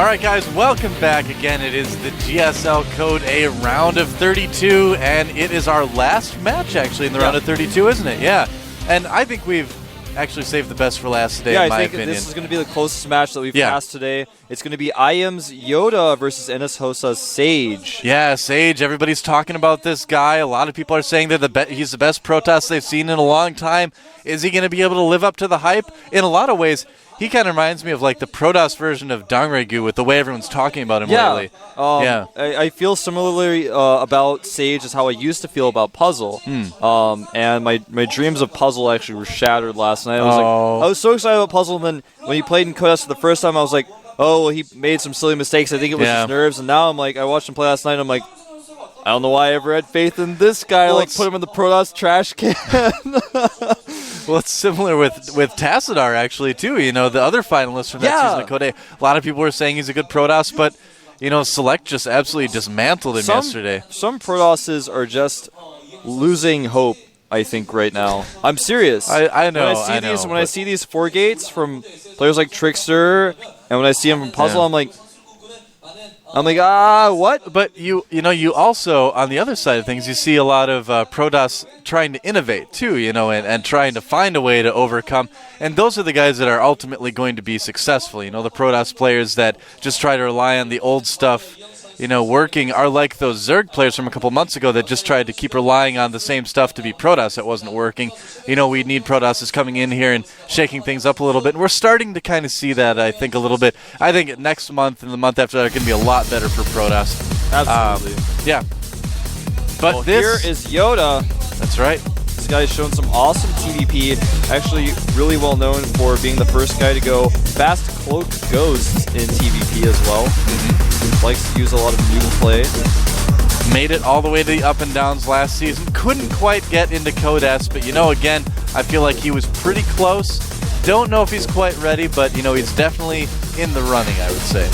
Alright guys, welcome back again. It is the GSL Code A round of 32, and it is our last match actually in the round of 32, isn't it? Yeah. And I think we've actually saved the best for last today, in my opinion. This is going to be the closest match that we've passed today. It's going to be IM's YoDa versus NS Sage. Yeah, Sage. Everybody's talking about this guy. A lot of people are saying that he's the best Protoss they've seen in a long time. Is he going to be able to live up to the hype? In a lot of ways, he kind of reminds me of like the Protoss version of Dongregu with the way everyone's talking about him lately. I feel similarly about Sage as how I used to feel about Puzzle. And my dreams of Puzzle actually were shattered last night. I was so excited about Puzzle, and then when he played in Codes for the first time, I was like, oh, well, he made some silly mistakes. I think it was his nerves. And now I'm like, I watched him play last night, and I'm like, I don't know why I ever had faith in this guy. Well, put him in the Protoss trash can. Well, it's similar with Tassadar, actually, too. You know, the other finalists from that season of Code A. A lot of people were saying he's a good Protoss, but, you know, Select just absolutely dismantled him yesterday. Some Protosses are just losing hope, I think, right now. I'm serious. I know. When I see these 4 gates from players like Trickster, and when I see them from Puzzle, I'm like, what? But you also, on the other side of things, you see a lot of Protoss trying to innovate too, you know, and trying to find a way to overcome. And those are the guys that are ultimately going to be successful. You know, the Protoss players that just try to rely on the old stuff, you know, working are like those Zerg players from a couple months ago that just tried to keep relying on the same stuff to be Protoss that wasn't working. You know, we need Protosses coming in here and shaking things up a little bit. And we're starting to kind of see that, I think, a little bit. I think next month and the month after that are going to be a lot better for Protoss. Absolutely. Yeah. But here is YoDa. That's right. This guy's shown some awesome TVP. Actually, really well known for being the first guy to go fast cloak ghosts in TVP as well. Likes to use a lot of new play. Made it all the way to the up and downs last season. Couldn't quite get into Code S, but you know, again, I feel like he was pretty close. Don't know if he's quite ready, but you know, he's definitely in the running, I would say.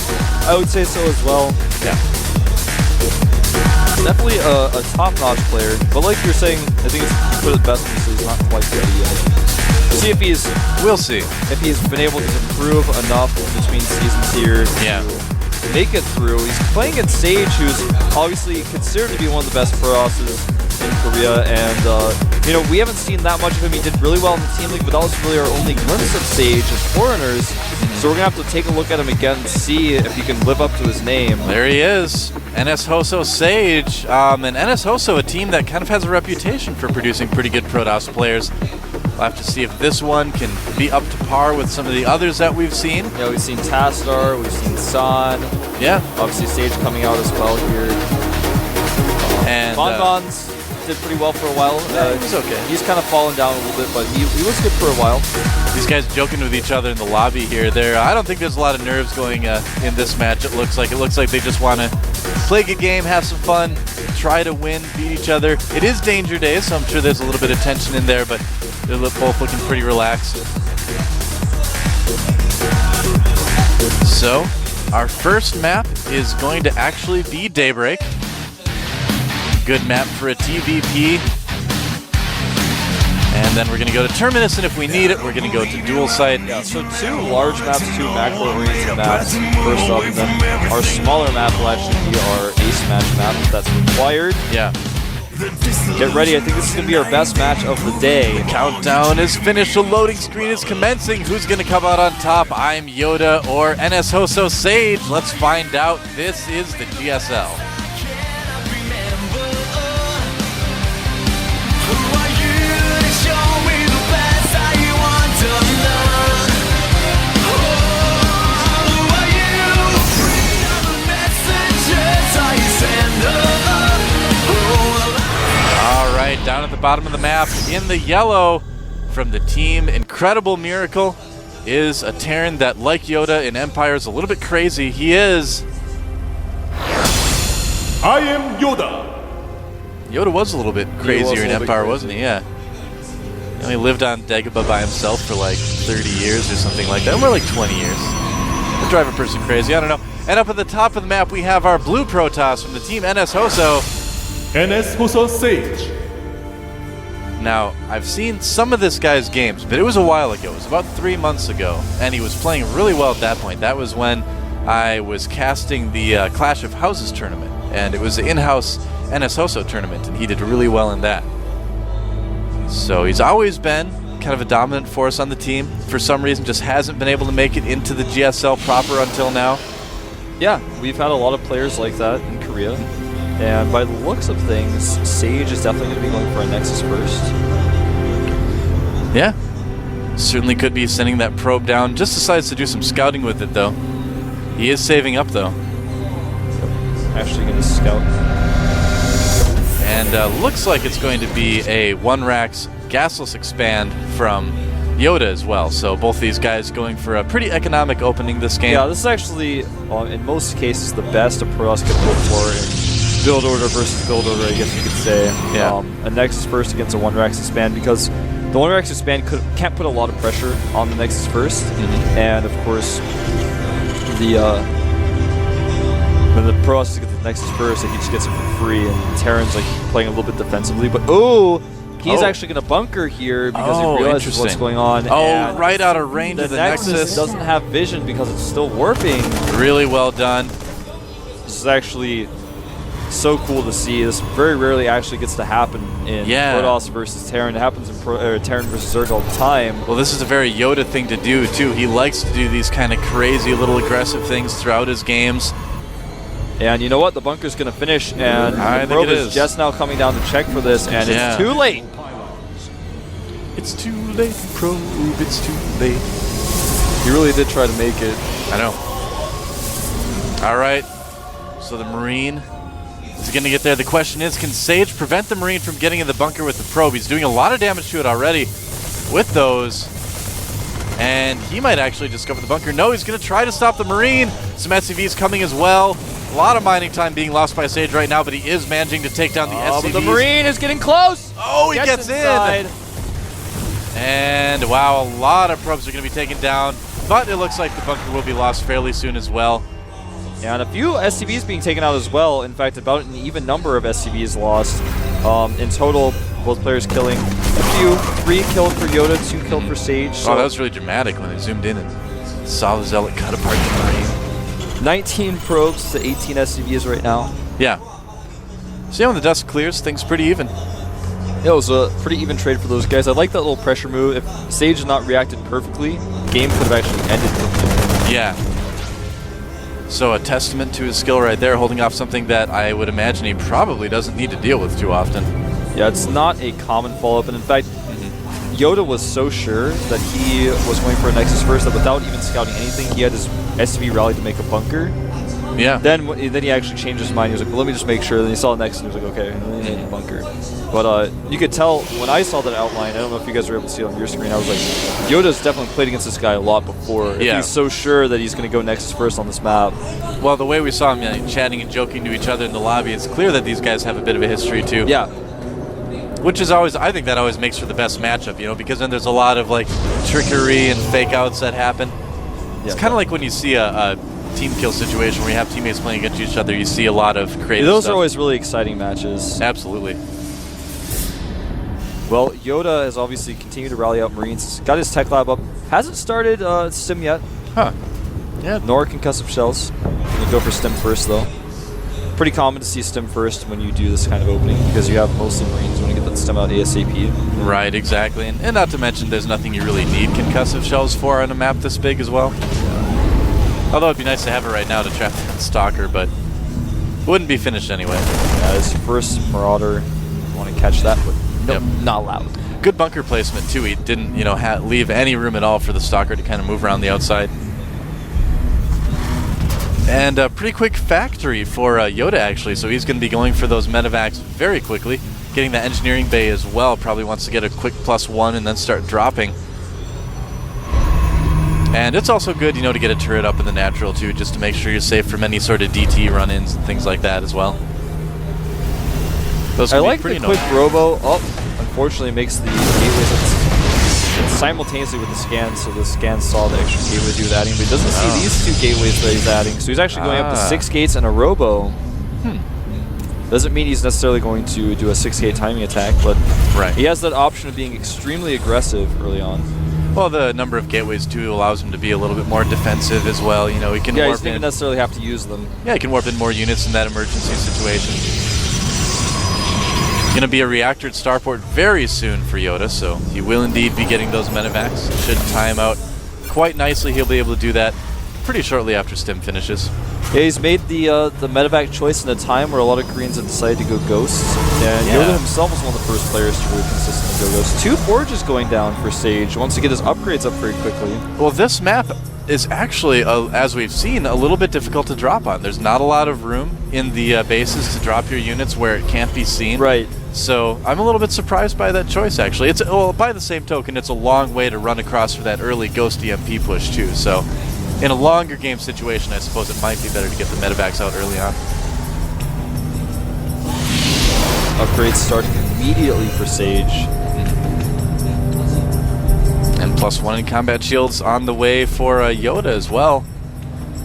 I would say so as well. Yeah. Definitely a top-notch player, but like you're saying, I think it's put it best when he's not quite ready yet. See if he's. We'll see if he's been able to improve enough between seasons here. To make it through. He's playing in Sage, who's obviously considered to be one of the best Protosses in Korea, and you know, we haven't seen that much of him. He did really well in the Team League, but that was really our only glimpse of Sage as foreigners. So we're gonna have to take a look at him again and see if he can live up to his name. There he is, NS Sage, and NS Hoso, a team that kind of has a reputation for producing pretty good Protoss players. We'll have to see if this one can be up to par with some of the others that we've seen. Yeah, we've seen Tassadar, we've seen San. Yeah. Obviously Sage coming out as well here. And Bonbons did pretty well for a while. Yeah, he was okay. He's kind of fallen down a little bit, but he was good for a while. These guys joking with each other in the lobby here. I don't think there's a lot of nerves going in this match. It looks like they just want to play a good game, have some fun, try to win, beat each other. It is Danger Days, so I'm sure there's a little bit of tension in there, but they're both looking pretty relaxed. So, our first map is going to actually be Daybreak. Good map for a TVP. And then we're going to go to Terminus, and if we need it, we're going to go to Dual Site. Yeah, so 2 large maps, 2 macro-oriented maps, first up, and then our smaller map will actually be our ace match map if that's required. Yeah. Get ready, I think this is going to be our best match of the day. The countdown is finished, the loading screen is commencing. Who's going to come out on top? I'm YoDa or NS Hoso Sage. Let's find out. This is the GSL. Down at the bottom of the map, in the yellow, from the team Incredible Miracle, is a Terran that, like YoDa in Empire, is a little bit crazy. He is... I am YoDa. YoDa was a little bit crazier in Empire, wasn't he? Yeah. You know, he lived on Dagobah by himself for like 30 years or something like that. More like 20 years. Would drive a person crazy, I don't know. And up at the top of the map, we have our blue Protoss from the team NS Hoso. NS Hoso Sage. Now, I've seen some of this guy's games, but it was a while ago. It was about 3 months ago, and he was playing really well at that point. That was when I was casting the Clash of Houses tournament, and it was the in-house NS Hoso tournament, and he did really well in that. So he's always been kind of a dominant force on the team. For some reason, just hasn't been able to make it into the GSL proper until now. Yeah, we've had a lot of players like that in Korea. And by the looks of things, Sage is definitely going to be going for a Nexus first. Yeah, certainly could be sending that probe down. Just decides to do some scouting with it, though. He is saving up, though. Actually going to scout. And looks like it's going to be a 1-Rax gasless expand from YoDa as well. So both these guys going for a pretty economic opening this game. Yeah, this is actually, in most cases, the best a Protoss could hope for in build order versus build order, I guess you could say. Yeah. A Nexus first against a 1-Rax expand, because the 1-Rax expand can't put a lot of pressure on the Nexus first. And of course, when the Protoss gets the Nexus first, like, he just gets it for free, and Terran's like playing a little bit defensively. But he's actually going to bunker here because he realizes what's going on. Oh, right out of range of the Nexus. Doesn't have vision because it's still warping. Really well done. This is actually so cool to see. This very rarely actually gets to happen in Protoss versus Terran. It happens in Terran versus Zerg all the time. Well, this is a very YoDa thing to do, too. He likes to do these kind of crazy little aggressive things throughout his games. And you know what? The bunker's going to finish, and the probe is just now coming down to check for this, and it's too late. It's too late, probe, it's too late. He really did try to make it. I know. All right, so the Marine is going to get there. The question is, can Sage prevent the Marine from getting in the bunker with the probe? He's doing a lot of damage to it already with those. And he might actually discover the bunker. No, he's going to try to stop the Marine. Some SCVs coming as well. A lot of mining time being lost by Sage right now, but he is managing to take down the SCVs. But the Marine is getting close. Oh, he gets inside. in. And wow, a lot of probes are going to be taken down, but it looks like the bunker will be lost fairly soon as well. Yeah, and a few SCVs being taken out as well. In fact, about an even number of SCVs lost. In total, both players killing a few. 3 killed for YoDa, 2 killed for Sage. So that was really dramatic when they zoomed in and saw the Zealot cut apart the Marine. 19 probes to 18 SCVs right now. Yeah. See, when the dust clears, things pretty even. Yeah, it was a pretty even trade for those guys. I like that little pressure move. If Sage had not reacted perfectly, the game could have actually ended with him. Yeah. So a testament to his skill right there, holding off something that I would imagine he probably doesn't need to deal with too often. Yeah, it's not a common follow-up, and in fact, YoDa was so sure that he was going for a Nexus first that without even scouting anything, he had his SCV rally to make a bunker. Yeah. Then he actually changed his mind. He was like, well, let me just make sure. Then he saw Nexus and he was like, okay, I need a bunker. But you could tell when I saw that outline, I don't know if you guys were able to see it on your screen, I was like, YoDa's definitely played against this guy a lot before. If he's so sure that he's going to go Nexus first on this map. Well, the way we saw him chatting and joking to each other in the lobby, it's clear that these guys have a bit of a history too. Yeah. Which is always, I think that always makes for the best matchup, you know, because then there's a lot of like trickery and fake outs that happen. It's kind of like when you see a team kill situation where you have teammates playing against each other, you see a lot of creative Those stuff. are always really exciting matches. Absolutely. Well, YoDa has obviously continued to rally out Marines. Got his tech lab up. Hasn't started Stim yet. Huh. Yeah. Nor concussive shells. You go for Stim first, though. Pretty common to see Stim first when you do this kind of opening because you have mostly Marines when you get that Stim out ASAP. Right, exactly. And not to mention there's nothing you really need concussive shells for on a map this big as well. Although it'd be nice to have it right now to trap that Stalker, but wouldn't be finished anyway. Yeah, his first Marauder. Want to catch that, but nope, not allowed. Good bunker placement too. He didn't, you know, leave any room at all for the Stalker to kind of move around the outside. And a pretty quick factory for YoDa, actually, so he's going to be going for those medevacs very quickly. Getting the engineering bay as well, probably wants to get a quick +1 and then start dropping. And it's also good, you know, to get a turret up in the natural, too, just to make sure you're safe from any sort of DT run-ins and things like that as well. Those I like pretty the quick robo. Oh, unfortunately makes the gateways simultaneously with the scan, so the scan saw the extra gateways he was adding, but he doesn't see these 2 gateways that he's adding. So he's actually going up to 6 gates and a robo. Doesn't mean he's necessarily going to do a 6 gate timing attack, but he has that option of being extremely aggressive early on. Well, the number of gateways too allows him to be a little bit more defensive as well. You know, he can Yeah, he warp doesn't even in. necessarily have to use them. Yeah, he can warp in more units in that emergency situation. Going to be a reactored starport very soon for YoDa, so he will indeed be getting those medevacs. Should time out quite nicely. He'll be able to do that pretty shortly after Stim finishes. Yeah, he's made the medevac choice in a time where a lot of Koreans have decided to go Ghosts, and Yeah. YoDa himself was one of the first players to really consistently go Ghosts. 2 Forges going down for Sage. Wants to get his upgrades up very quickly. Well, this map is actually, as we've seen, a little bit difficult to drop on. There's not a lot of room in the bases to drop your units where it can't be seen. Right. So I'm a little bit surprised by that choice, actually. It's well, by the same token, it's a long way to run across for that early Ghost EMP push, too. So in a longer game situation, I suppose it might be better to get the medevacs out early on. Upgrades starting immediately for Sage. And +1 in combat shields on the way for YoDa as well.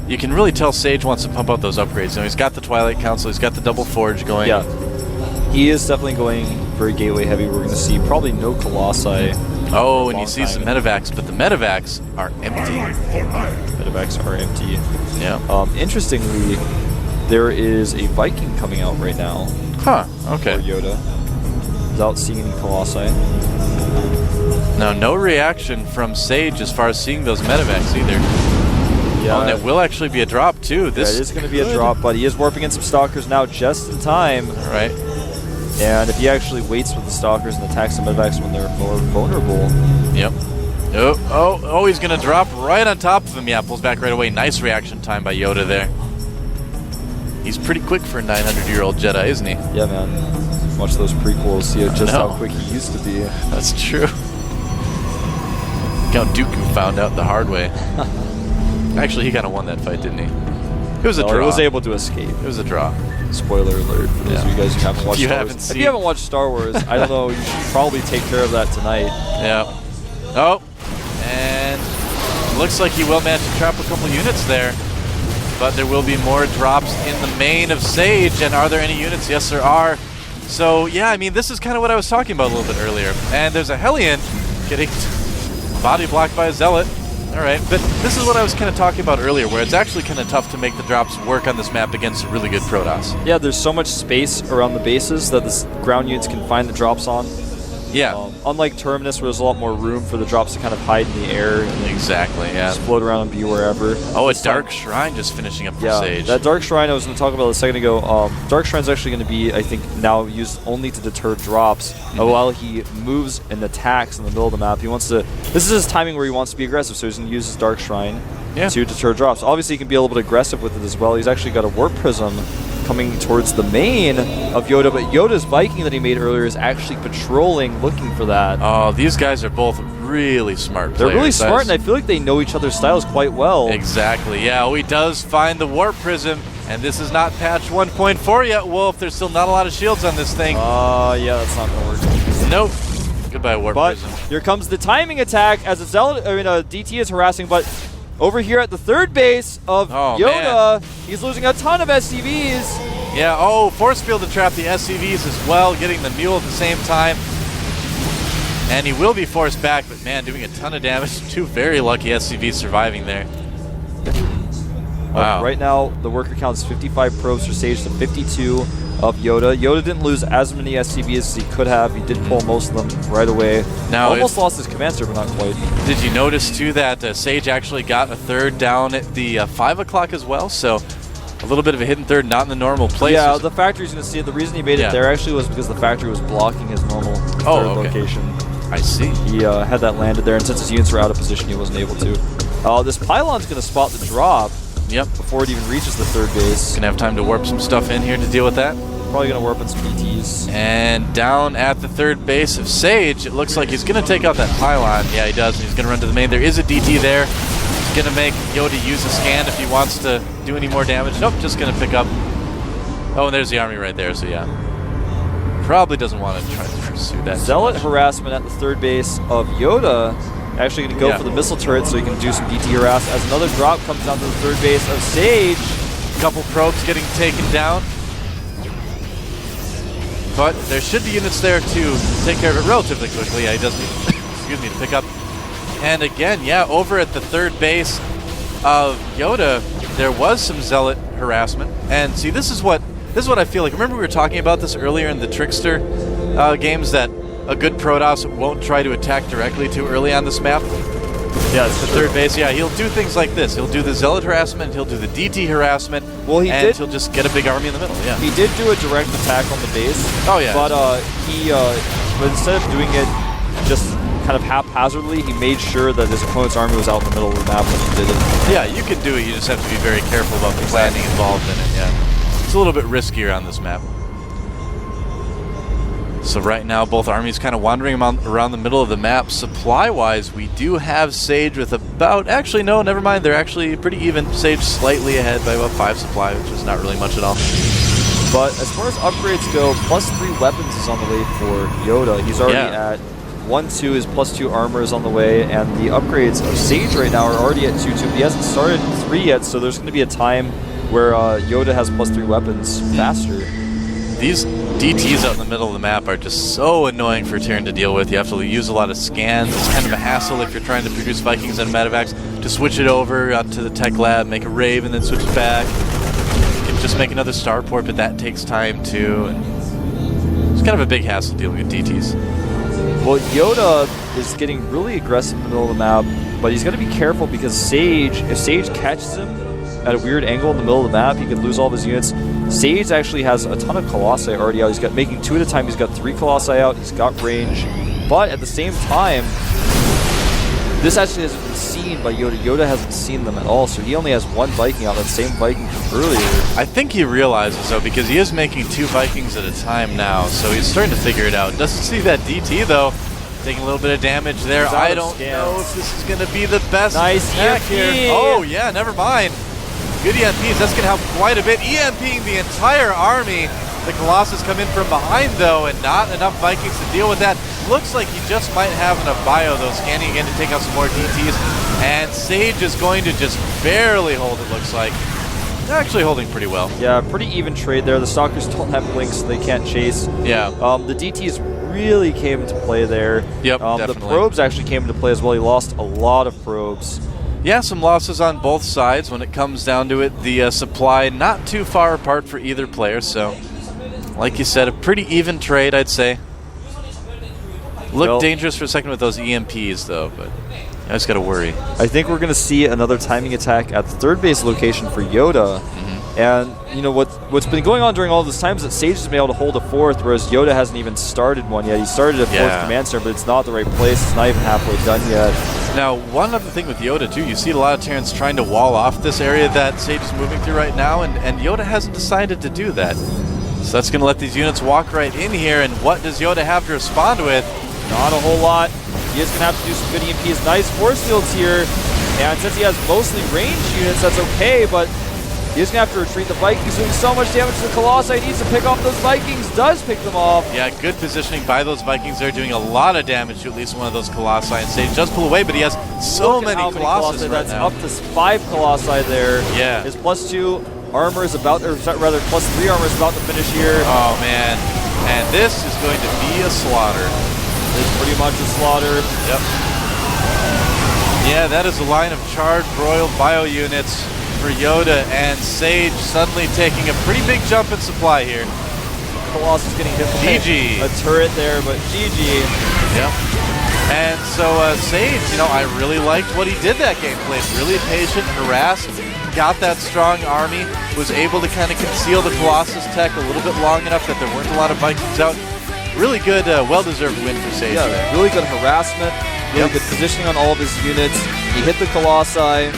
You can really tell Sage wants to pump out those upgrades. You know, he's got the Twilight Council, he's got the double Forge going. Yeah. He is definitely going very gateway heavy. We're going to see probably no Colossi. Oh, and you see some medevacs, but the medevacs are empty. Medevacs are empty. Yeah. Interestingly, there is a Viking coming out right now Huh, for okay. YoDa without seeing any Colossi. Now, no reaction from Sage as far as seeing those medevacs either. Yeah, Oh, and it will actually be a drop, too. This it is going to be a drop, but he is warping in some Stalkers now just in time. Right. And if he actually waits with the Stalkers and attacks the medevacs when they're more vulnerable. Yep. Oh, he's going to drop right on top of him. Yeah, pulls back right away. Nice reaction time by YoDa there. He's pretty quick for a 900-year-old Jedi, isn't he? Yeah, man. Watch those prequels, see just how quick he used to be. That's true. Count Dooku found out the hard way. Actually, he kind of won that fight, didn't he? It was a draw. He was able to escape. It was a draw. Spoiler alert for those of you guys who haven't watched Star Wars. If you haven't watched Star Wars, I don't know, you should probably take care of that tonight. Yeah. Oh, and looks like he will manage to trap a couple units there. But there will be more drops in the main of Sage. And are there any units? Yes, there are. So, yeah, I mean, this is kind of what I was talking about a little bit earlier. And there's a Hellion getting body blocked by a Zealot. All right, but this is what I was kind of talking about earlier, where it's actually kind of tough to make the drops work on this map against a really good Protoss. Yeah, there's so much space around the bases that the ground units can find the drops on. Yeah. Unlike Terminus, where there's a lot more room for the drops to kind of hide in the air and Exactly, yeah. just float around and be wherever. Oh, a Dark Shrine just finishing up for Sage. That Dark Shrine I was going to talk about a second ago. Dark Shrine's actually going to be, I think, now used only to deter drops. While he moves and attacks in the middle of the map, he wants to. This is his timing where he wants to be aggressive, so he's going to use his Dark Shrine to deter drops. Obviously, he can be a little bit aggressive with it as well. He's actually got a Warp Prism coming towards the main of YoDa, but YoDa's Viking that he made earlier is actually patrolling, looking for that. Oh, these guys are both really smart players. They're really smart, and I feel like they know each other's styles quite well. Exactly, yeah. Oh, he does find the Warp Prism, and this is not patch 1.4 yet, Wolf. There's still not a lot of shields on this thing. Yeah, that's not going to work. Nope. Goodbye, Warp Prism. Here comes the timing attack as a DT is harassing, but over here at the third base of YoDa, he's losing a ton of SCVs. Yeah, force field to trap the SCVs as well, getting the Mule at the same time. And he will be forced back, but man, doing a ton of damage. 2 very lucky SCVs surviving there. Wow. Right now, the worker count is 55 probes for Sage to 52 of YoDa. YoDa didn't lose as many SCVs as he could have. He did pull most of them right away. Now almost lost his commander, but not quite. Did you notice, too, that Sage actually got a third down at the 5 o'clock as well? So a little bit of a hidden third, not in the normal place. Yeah, the factory's going to see it. The reason he made it there actually was because the factory was blocking his normal third location. I see. He had that landed there, and since his units were out of position, he wasn't able to. This pylon's going to spot the drop. Yep. Before it even reaches the third base. Gonna have time to warp some stuff in here to deal with that. Probably gonna warp in some DTs. And down at the third base of Sage, it looks like he's gonna take out that pylon. Yeah, he does. He's gonna run to the main. There is a DT there. He's gonna make YoDa use a scan if he wants to do any more damage. Nope, just gonna pick up. Oh, and there's the army right there, so yeah. Probably doesn't want to try to pursue that. Zealot harassment at the third base of YoDa. Actually going to go for the missile turret so he can do some DT harass as another drop comes down to the third base of Sage. A couple probes getting taken down. But there should be units there to take care of it relatively quickly. Yeah, he does need, excuse me, to pick up And again, yeah, over at the third base of YoDa, there was some Zealot harassment. And see, this is what I feel like. Remember we were talking about this earlier in the Trickster games, that a good Protoss won't try to attack directly too early on this map? Yeah, it's the third base. Yeah, he'll do things like this. He'll do the Zealot harassment, he'll do the DT harassment, well, he'll just get a big army in the middle. Yeah, he did do a direct attack on the base. Oh yeah. But but instead of doing it just kind of haphazardly, he made sure that his opponent's army was out in the middle of the map when he did it. Yeah, you can do it. You just have to be very careful about the planning involved in it. Yeah, it's a little bit riskier on this map. So right now, both armies kind of wandering around the middle of the map. Supply-wise, we do have Sage with about... Actually, no, never mind. They're actually pretty even. Sage slightly ahead by about 5 supply, which is not really much at all. But as far as upgrades go, +3 weapons is on the way for YoDa. He's already at 1-2. His +2 armor is on the way, and the upgrades of Sage right now are already at 2-2. He hasn't started 3 yet, so there's going to be a time where YoDa has +3 weapons faster. These DTs out in the middle of the map are just so annoying for Terran to deal with. You have to use a lot of scans. It's kind of a hassle if you're trying to produce Vikings and medevacs to switch it over out to the tech lab, make a rave, and then switch it back. You can just make another starport, but that takes time too. And it's kind of a big hassle dealing with DTs. Well, YoDa is getting really aggressive in the middle of the map, but he's got to be careful because if Sage catches him at a weird angle in the middle of the map, he could lose all of his units. Sage actually has a ton of Colossi already out. He's got making 2 at a time. He's got 3 Colossi out. He's got range. But at the same time, this actually hasn't been seen by YoDa. YoDa hasn't seen them at all, so he only has 1 Viking out, that same Viking from earlier. I think he realizes, though, because he is making 2 Vikings at a time now, so he's starting to figure it out. Doesn't see that DT, though. Taking a little bit of damage there. I don't know if this is going to be the best attack here. Oh, yeah, never mind. Good EMPs, that's going to help quite a bit. EMPing the entire army. The Colossus come in from behind, though, and not enough Vikings to deal with that. Looks like he just might have enough bio, though, scanning again to take out some more DTs. And Sage is going to just barely hold, it looks like. They're actually holding pretty well. Yeah, pretty even trade there. The Stalkers don't have blinks, so they can't chase. Yeah. The DTs really came into play there. Yep, the probes actually came into play as well. He lost a lot of probes. Yeah, some losses on both sides when it comes down to it. The supply not too far apart for either player, so like you said, a pretty even trade, I'd say. Looked dangerous for a second with those EMPs, though, but I just got to worry. I think we're going to see another timing attack at the third base location for YoDa. And, you know, what's been going on during all this time is that Sage has been able to hold a 4th, whereas YoDa hasn't even started one yet. He started a 4th command center, but it's not the right place. It's not even halfway done yet. Now, one other thing with YoDa, too, you see a lot of Terrans trying to wall off this area that Sage is moving through right now, and YoDa hasn't decided to do that. So that's going to let these units walk right in here, and what does YoDa have to respond with? Not a whole lot. He is going to have to do some good EMPs. Nice force fields here, and since he has mostly ranged units, that's okay, but he's going to have to retreat. The Vikings doing so much damage to the Colossi. He needs to pick off those Vikings. Does pick them off. Yeah, good positioning by those Vikings. They're doing a lot of damage to at least one of those Colossi. And Sage does pull away, but he has so many Colossi right That's now. up to 5 Colossi there. Yeah. His +2 armor is about, or rather +3 armor is about to finish here. Oh, man. And this is going to be a slaughter. It's pretty much a slaughter. Yep. Yeah, that is a line of charged broiled bio units for YoDa, and Sage suddenly taking a pretty big jump in supply here. Colossus getting hit by a turret there, but GG. Yep. And so Sage, you know, I really liked what he did that game. Played really patient, harassed, got that strong army, was able to kind of conceal the Colossus tech a little bit long enough that there weren't a lot of Vikings out. Really good, well-deserved win for Sage. Yeah, really good harassment, really good positioning on all of his units. He hit the Colossi,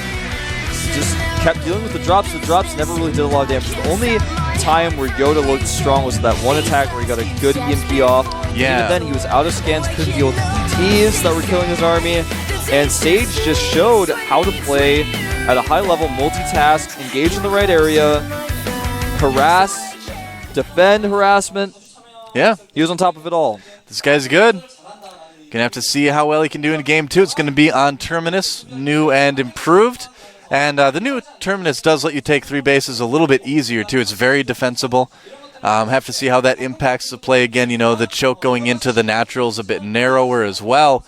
just kept dealing with the drops. The drops never really did a lot of damage. The only time where YoDa looked strong was that one attack where he got a good EMP off. Yeah. Even then, he was out of scans, couldn't deal with the DTs that were killing his army. And Sage just showed how to play at a high level, multitask, engage in the right area, harass, defend harassment. Yeah. He was on top of it all. This guy's good. Gonna have to see how well he can do in game 2. It's gonna be on Terminus, new and improved. And the new Terminus does let you take 3 bases a little bit easier, too. It's very defensible. Have to see how that impacts the play again. You know, the choke going into the naturals a bit narrower as well.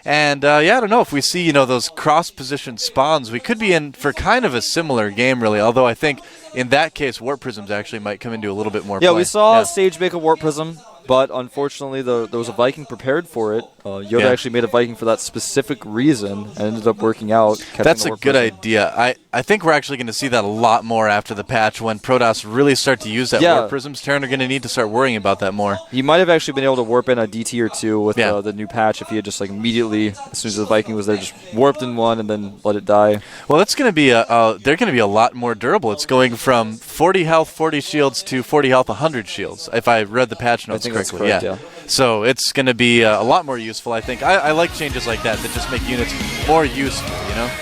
And yeah, I don't know if we see those cross-position spawns, we could be in for kind of a similar game, really. Although I think in that case, Warp Prisms actually might come into a little bit more. Yeah, play. we saw Sage make a Warp Prism. But unfortunately, there was a Viking prepared for it. YoDa actually made a Viking for that specific reason and ended up working out. That's a good idea. I think we're actually going to see that a lot more after the patch when Protoss really start to use that Warp Prisms. Terran are going to need to start worrying about that more. He might have actually been able to warp in a DT or two with the new patch if he had just like immediately, as soon as the Viking was there, just warped in one and then let it die. Well, it's going to be they're going to be a lot more durable. It's going from 40 health, 40 shields to 40 health, 100 shields, if I read the patch notes correctly. That's correct, yeah. So it's going to be a lot more useful, I think. I like changes like that just make units more useful,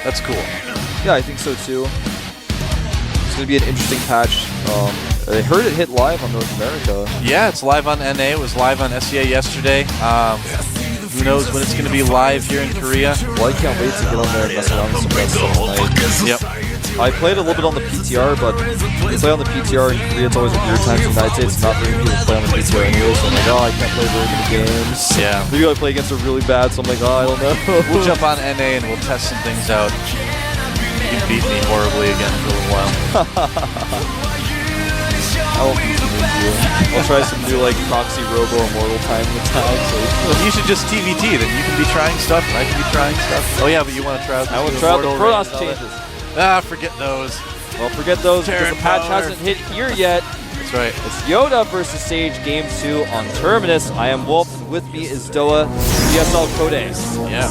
That's cool. Yeah, I think so too. It's going to be an interesting patch. I heard it hit live on North America. Yeah, it's live on NA. It was live on SEA yesterday. Who knows when it's going to be live here in Korea. Well, I can't wait to get on there and mess around with some of that stuff tonight. Yep. I played a little bit on the PTR, but you play on the PTR in Korea, it's always a weird time. In the United States, not very many people play on the PTR anyway, so I'm like, I can't play very many games. Yeah. Maybe I play against her really bad, so I'm like, I don't know. We'll jump on NA and we'll test some things out. You can beat me horribly again for a little while. I won't beat you. I'll try some new proxy robo immortal time attack. So you should just TVT, then you can be trying stuff and I can be trying stuff. Oh yeah, but you want to try out I want to try out the Protoss changes. Forget those. Well, forget those because the patch hasn't hit here yet. That's right. It's YoDa versus Sage Game 2 on Terminus. I am Wolf, and with me is Doa, GSL Code. Yeah.